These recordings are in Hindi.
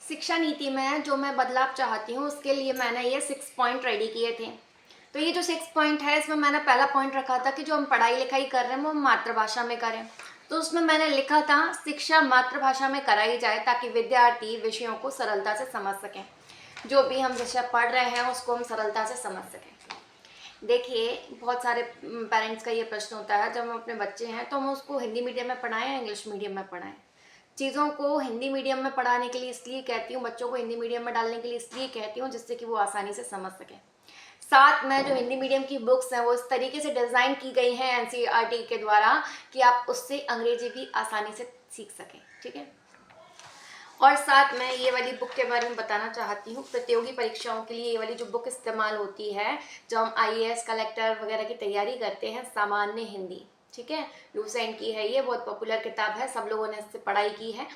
शिक्षा नीति में जो मैं बदलाव चाहती हूँ उसके लिए मैंने ये 6 पॉइंट रेडी किए थे। तो ये जो 6 पॉइंट है इसमें मैंने पहला पॉइंट रखा था कि जो हम पढ़ाई लिखाई कर रहे हैं वो मातृभाषा में करें। तो उसमें मैंने लिखा था शिक्षा मातृभाषा में कराई जाए ताकि विद्यार्थी विषयों को सरलता से समझ सकें। जो भी हम विषय पढ़ रहे हैं उसको हम सरलता से समझ सकें। देखिए, बहुत सारे पेरेंट्स का ये प्रश्न होता है, जब हम अपने बच्चे हैं तो हम उसको हिंदी मीडियम में पढ़ाएं या इंग्लिश मीडियम में पढ़ाएं। चीज़ों को हिंदी मीडियम में पढ़ाने के लिए इसलिए कहती हूँ, बच्चों को हिंदी मीडियम में डालने के लिए इसलिए कहती हूँ जिससे कि वो आसानी से समझ सकें। साथ में जो हिंदी मीडियम की बुक्स हैं वो इस तरीके से डिज़ाइन की गई हैं एनसीईआरटी के द्वारा कि आप उससे अंग्रेजी भी आसानी से सीख सकें। ठीक है, और साथ में ये वाली बुक के बारे में बताना चाहती हूँ। प्रतियोगी परीक्षाओं के लिए ये वाली जो बुक इस्तेमाल होती है, जब हम आईएएस कलेक्टर वगैरह की तैयारी करते हैं, सामान्य हिंदी, ठीक है, लूसेंट की है, ये बहुत पॉपुलर किताब है, सब लोगों ने इससे पढ़ाई की है।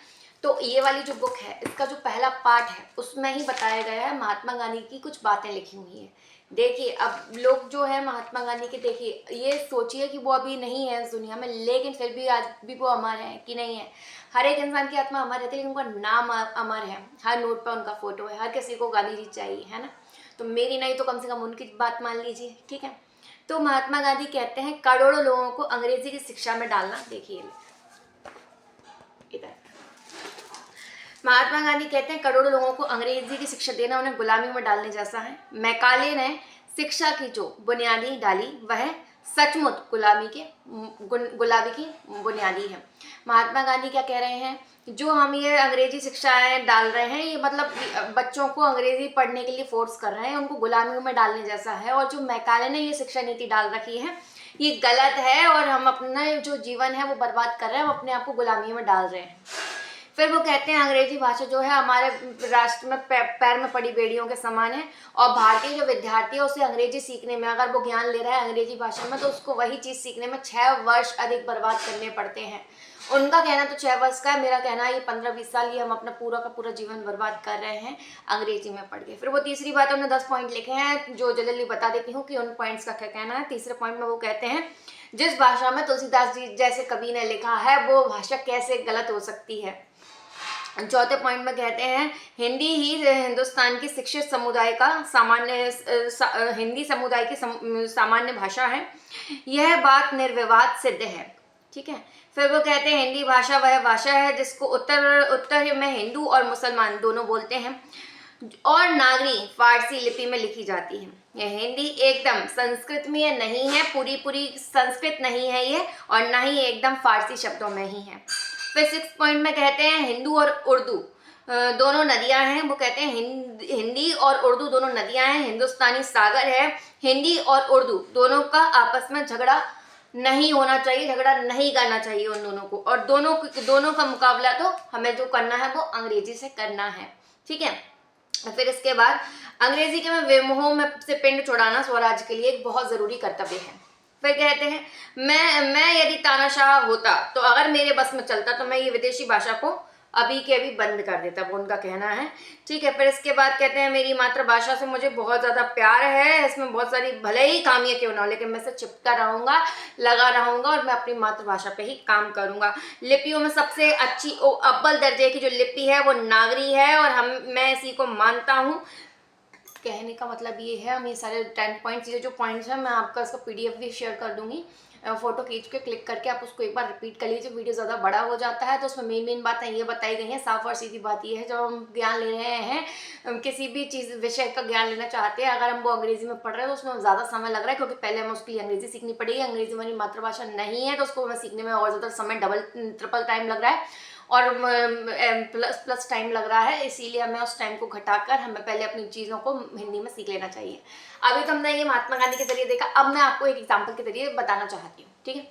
तो ये वाली जो बुक है इसका जो पहला पार्ट है उसमें ही बताया गया है, महात्मा गांधी की कुछ बातें लिखी हुई हैं। देखिए, अब लोग जो है महात्मा गांधी के, देखिए ये सोचिए कि वो अभी नहीं है इस दुनिया में, लेकिन फिर भी आज भी वो अमर है कि नहीं है। हर एक इंसान की आत्मा अमर रहती है, लेकिन उनका नाम अमर है, हर नोट पर उनका फोटो है, हर किसी को गांधी जी चाहिए, है ना। तो मेरी नहीं तो कम से कम उनकी बात मान लीजिए, ठीक है। तो महात्मा गांधी कहते हैं करोड़ों लोगों को अंग्रेजी की शिक्षा में डालना। देखिए इधर महात्मा गांधी कहते हैं करोड़ों लोगों को अंग्रेजी की शिक्षा देना उन्हें गुलामी में डालने जैसा है। मैकाले ने शिक्षा की जो बुनियादी डाली वह सचमुच गुलामी की बुनियादी है। महात्मा गांधी क्या कह रहे हैं, जो हम ये अंग्रेजी शिक्षाएं डाल रहे हैं ये मतलब बच्चों को अंग्रेजी पढ़ने के लिए फोर्स कर रहे हैं, उनको गुलामी में डालने जैसा है। और जो मैकाले ने ये शिक्षा नीति डाल रखी है ये गलत है और हम अपना जो जीवन है वो बर्बाद कर रहे हैं, हम अपने आप को गुलामी में डाल रहे हैं। फिर वो कहते हैं अंग्रेजी भाषा जो है हमारे राष्ट्र में पैर में पड़ी बेड़ियों के समान है, और भारतीय जो विद्यार्थी है उसे अंग्रेजी सीखने में, अगर वो ज्ञान ले रहा है अंग्रेजी भाषा में, तो उसको वही चीज़ सीखने में 6 वर्ष अधिक बर्बाद करने पड़ते हैं। उनका कहना तो 6 वर्ष का है, मेरा कहना है ये 15-20 साल, ये हम अपना पूरा का पूरा जीवन बर्बाद कर रहे हैं अंग्रेजी में पढ़ के। फिर वो तीसरी बात, उन्होंने 10 पॉइंट लिखे हैं जो जल्दी बता देती हूँ कि उन पॉइंट्स का क्या कहना है। तीसरे पॉइंट में वो कहते हैं जिस भाषा में तुलसीदास जी जैसे कवि ने लिखा है वो भाषा कैसे गलत हो सकती है। चौथे पॉइंट में कहते हैं हिंदी ही हिंदुस्तान की शिक्षित समुदाय का हिंदी समुदाय की सामान्य भाषा है, यह बात निर्विवाद सिद्ध है। ठीक है, फिर वो कहते हैं हिंदी भाषा वह भाषा है जिसको उत्तर में हिंदू और मुसलमान दोनों बोलते हैं और नागरी फारसी लिपि में लिखी जाती है। यह हिंदी एकदम संस्कृत में नहीं है, पूरी संस्कृत नहीं है ये, और ना ही एकदम फारसी शब्दों में ही है। फिर 6 पॉइंट में कहते हैं हिंदू और उर्दू दोनों नदियां हैं। वो कहते हैं हिंदी और उर्दू दोनों नदियां हैं, हिंदुस्तानी सागर है। हिंदी और उर्दू दोनों का आपस में झगड़ा नहीं होना चाहिए, झगड़ा नहीं करना चाहिए उन दोनों को, और दोनों का मुकाबला तो हमें जो करना है वो अंग्रेजी से करना है। ठीक है, फिर इसके बाद अंग्रेजी के में विमोह में से पिंड छुड़ाना स्वराज के लिए एक बहुत ज़रूरी कर्तव्य है। फिर कहते हैं मैं यदि तानाशाह होता तो अगर मेरे बस में चलता तो मैं ये विदेशी भाषा को अभी के अभी बंद कर देता, वो उनका कहना है। ठीक है, फिर इसके बाद कहते हैं मेरी मातृभाषा से मुझे बहुत ज़्यादा प्यार है, इसमें बहुत सारी भले ही खामियां क्यों ना हो लेकिन मैं इसे चिपका रहूँगा, लगा रहूँगा और मैं अपनी मातृभाषा पे ही काम करूँगा। लिपियों में सबसे अच्छी अव्वल दर्जे की जो लिपि है वो नागरी है और मैं इसी को मानता हूँ। कहने का मतलब ये है, हम ये सारे 10 पॉइंट्स, ये जो पॉइंट्स हैं मैं आपका इसका PDF भी शेयर कर दूंगी, फोटो खींच के क्लिक करके आप उसको एक बार रिपीट कर लीजिए। वीडियो ज़्यादा बड़ा हो जाता है तो उसमें मेन बातें ये बताई गई हैं। साफ और सीधी बात ये है, जब हम ज्ञान ले रहे हैं किसी भी चीज़ विषय का ज्ञान लेना चाहते हैं, अगर हम वो अंग्रेजी में पढ़ रहे हैं तो उसमें ज़्यादा समय लग रहा है, क्योंकि पहले हमें उसके लिए अंग्रेजी सीखनी पड़ेगी। अंग्रेजी हमारी मातृभाषा नहीं है तो उसको हमें सीखने में और ज़्यादा समय डबल ट्रिपल टाइम लग रहा है और प्लस टाइम लग रहा है, इसीलिए हमें उस टाइम को घटाकर हमें पहले अपनी चीज़ों को हिंदी में सीख लेना चाहिए। अभी तो हमने ये महात्मा गांधी के जरिए देखा, अब मैं आपको एक एग्जाम्पल के जरिए बताना चाहती हूँ। ठीक है,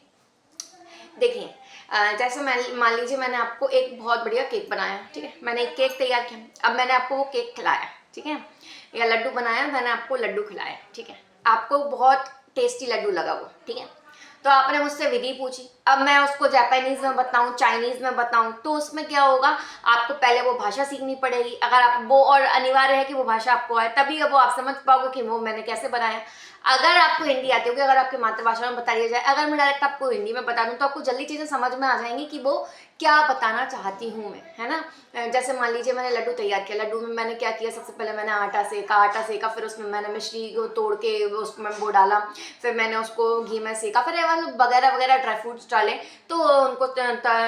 देखिए जैसे मान लीजिए मैंने आपको एक बहुत बढ़िया केक बनाया, ठीक है, मैंने एक केक तैयार किया, अब मैंने आपको वो केक खिलाया, ठीक है, या लड्डू बनाया, मैंने आपको लड्डू खिलाया, ठीक है, आपको बहुत टेस्टी लड्डू लगा वो, ठीक है, तो आपने मुझसे विधि पूछी। अब मैं उसको जापानीज़ में बताऊँ, चाइनीज़ में बताऊँ, तो उसमें क्या होगा, आपको पहले वो भाषा सीखनी पड़ेगी। अगर आप वो, और अनिवार्य है कि वो भाषा आपको आए, तभी अब वो आप समझ पाओगे कि वो मैंने कैसे बनाया। अगर आपको हिंदी आती होगी, अगर आपकी मातृभाषा में बता दिया जाए, अगर मैं डायरेक्ट आपको हिंदी में बता दूँ तो आपको जल्दी चीज़ें समझ में आ जाएंगी कि वो क्या बताना चाहती हूँ मैं, है ना। जैसे मान लीजिए मैंने लड्डू तैयार किया, लड्डू में मैंने क्या किया, सबसे पहले मैंने आटा सेका, फिर उसमें मैंने मिश्री को तोड़ के उसमें वो डाला, फिर मैंने उसको घी में सेका, फिर वगैरह वगैरह ड्राई फ्रूट्स डाले, तो उनको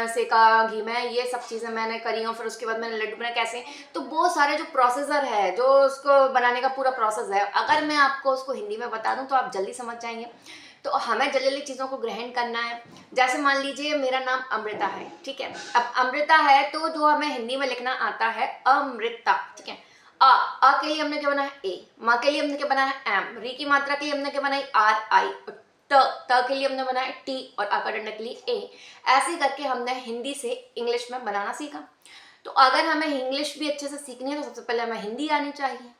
सेका घी में, ये सब चीज़ें मैंने करी हूँ। फिर उसके बाद मैंने लड्डू बनाए कैसे, तो वो सारे जो प्रोसेसर है, जो उसको बनाने का पूरा प्रोसेस है, अगर मैं आपको उसको हिंदी में बता दूँ तो आप जल्दी समझ जाएंगे। तो हमें जल्दी जल्दी चीज़ों को ग्रहण करना है। जैसे मान लीजिए मेरा नाम अमृता है, ठीक है। अब अमृता है तो जो हमें हिंदी में लिखना आता है अमृता, ठीक है। अ के लिए हमने क्या बनाया ए, माँ के लिए हमने क्या बनाया एम, री की मात्रा के लिए हमने क्या बनाई आर आई, त के लिए हमने बनाया टी, और आ का डंडा के लिए ए। ऐसे करके हमने हिंदी से इंग्लिश में बनाना सीखा। तो अगर हमें इंग्लिश भी अच्छे से सीखनी है तो सबसे पहले हमें हिंदी आनी चाहिए।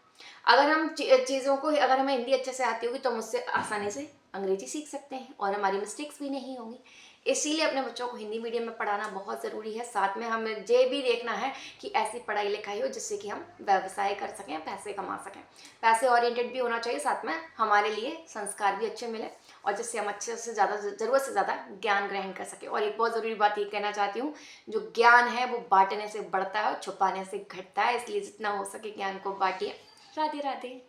अगर हम चीज़ों को, अगर हमें हिंदी अच्छे से आती होगी तो हम उससे आसानी से अंग्रेजी सीख सकते हैं और हमारी मिस्टेक्स भी नहीं होंगी। इसीलिए अपने बच्चों को हिंदी मीडियम में पढ़ाना बहुत ज़रूरी है। साथ में हमें ये भी देखना है कि ऐसी पढ़ाई लिखाई हो जिससे कि हम व्यवसाय कर सकें, पैसे कमा सकें। पैसे ओरिएंटेड भी होना चाहिए, साथ में हमारे लिए संस्कार भी अच्छे मिले, और जिससे हम अच्छे से ज़्यादा, ज़रूरत से ज़्यादा ज्ञान ग्रहण कर सकें। और एक बहुत ज़रूरी बात ये कहना चाहती हूँ, जो ज्ञान है वो बांटने से बढ़ता है और छुपाने से घटता है, इसलिए जितना हो सके ज्ञान को बांटिए। राधे राधे।